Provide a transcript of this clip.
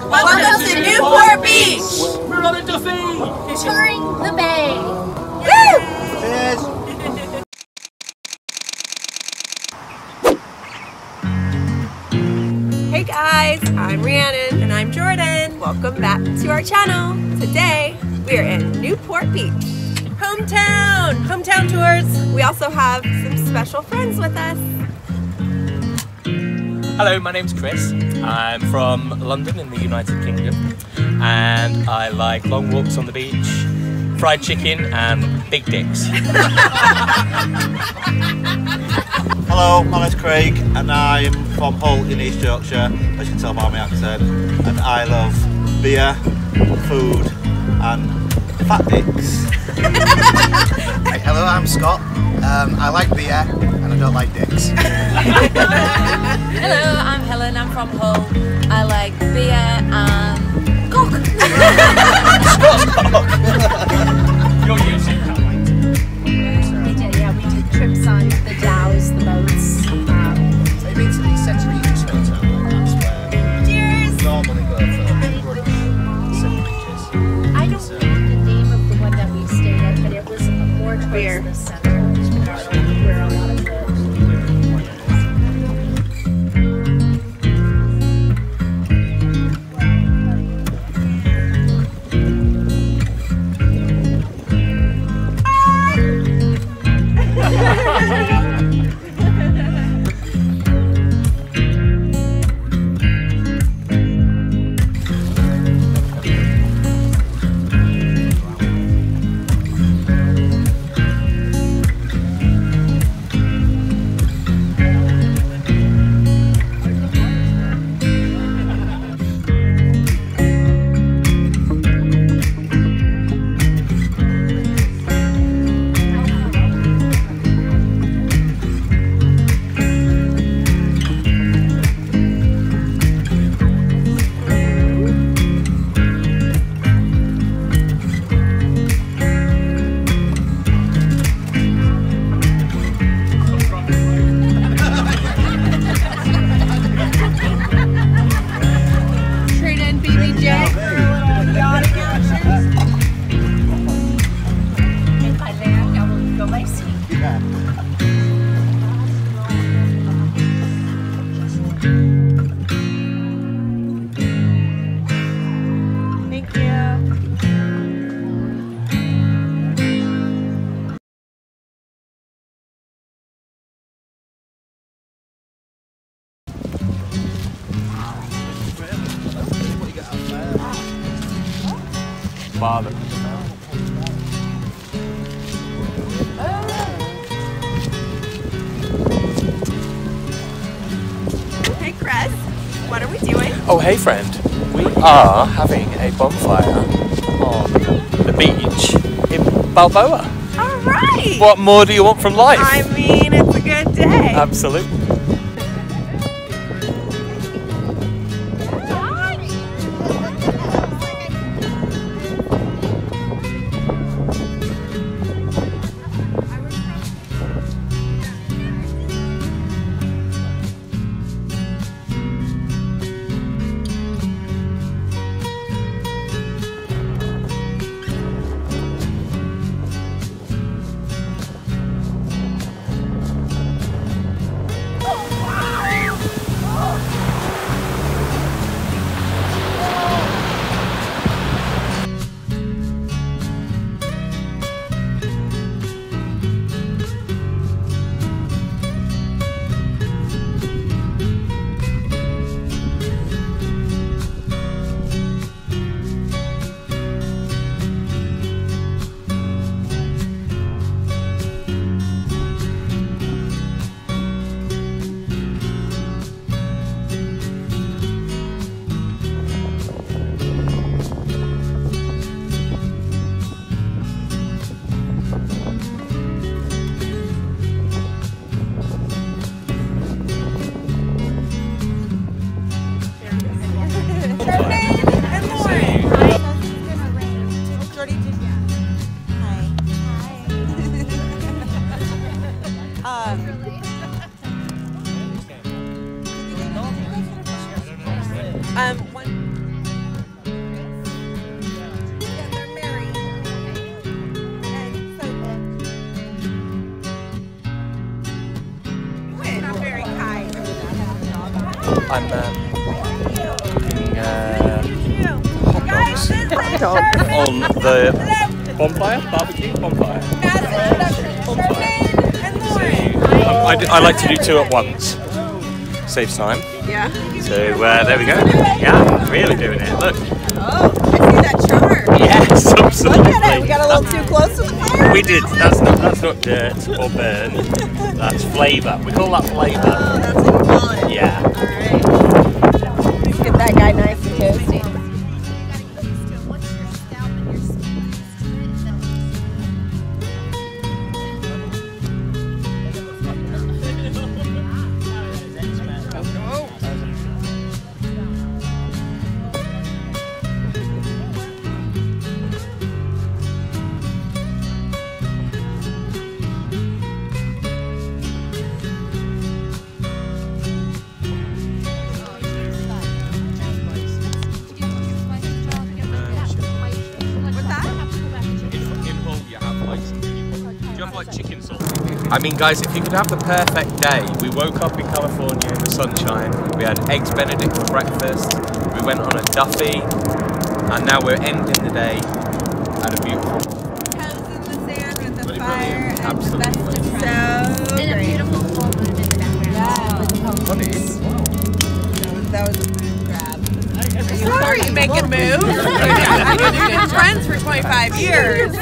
Welcome to Newport Beach! We're on a duffy! Touring the bay! Woo! Cheers! Hey guys, I'm Rhiannon. And I'm Jordan. Welcome back to our channel. Today, we're in Newport Beach. Hometown tours. We also have some special friends with us. Hello, my name's Chris. I'm from London in the United Kingdom and I like long walks on the beach, fried chicken and big dicks. Hello, my name's Craig and I'm from Hull in East Yorkshire, as you can tell by my accent, and I love beer, food and fat dicks. Hey, hello, I'm Scott. I like beer and I don't like dicks. Hello, I'm Helen, I'm from Hull. I like beer and cock. You're using We do trips on the dhows, the boats. So you've been to the Century Beach Hotel, that's where Cheers! normally go for Century Beaches. I don't know the name of the one that we stayed at, but it was more towards the center, where a lot of the father. Hey Chris, what are we doing? Oh, hey friend. We are having a bonfire on the beach in Balboa. Alright! What more do you want from life? I mean, it's a good day. Absolutely. I'm cooking hot dogs on the bonfire, barbecue bonfire. I like to do two at once. Saves time. Yeah. So there we go. Yeah, really doing it. Look. Oh, I see that char. Yes, absolutely. Look at it. We got a little too close to the fire. We did. That's not dirt or burn. That's flavour. We call that flavour. Oh, that's what you call it. Yeah. All right. Let's get that guy nice and toasty. I mean, guys, if you could have the perfect day, we woke up in California in the sunshine, we had Eggs Benedict for breakfast, we went on a duffy, and now we're ending the day at a beautiful... Toes in the sand with the fire. Absolutely. So And a great. beautiful full moon in the background. That was a moon grab. Are you making moves? We've been friends for 25 years.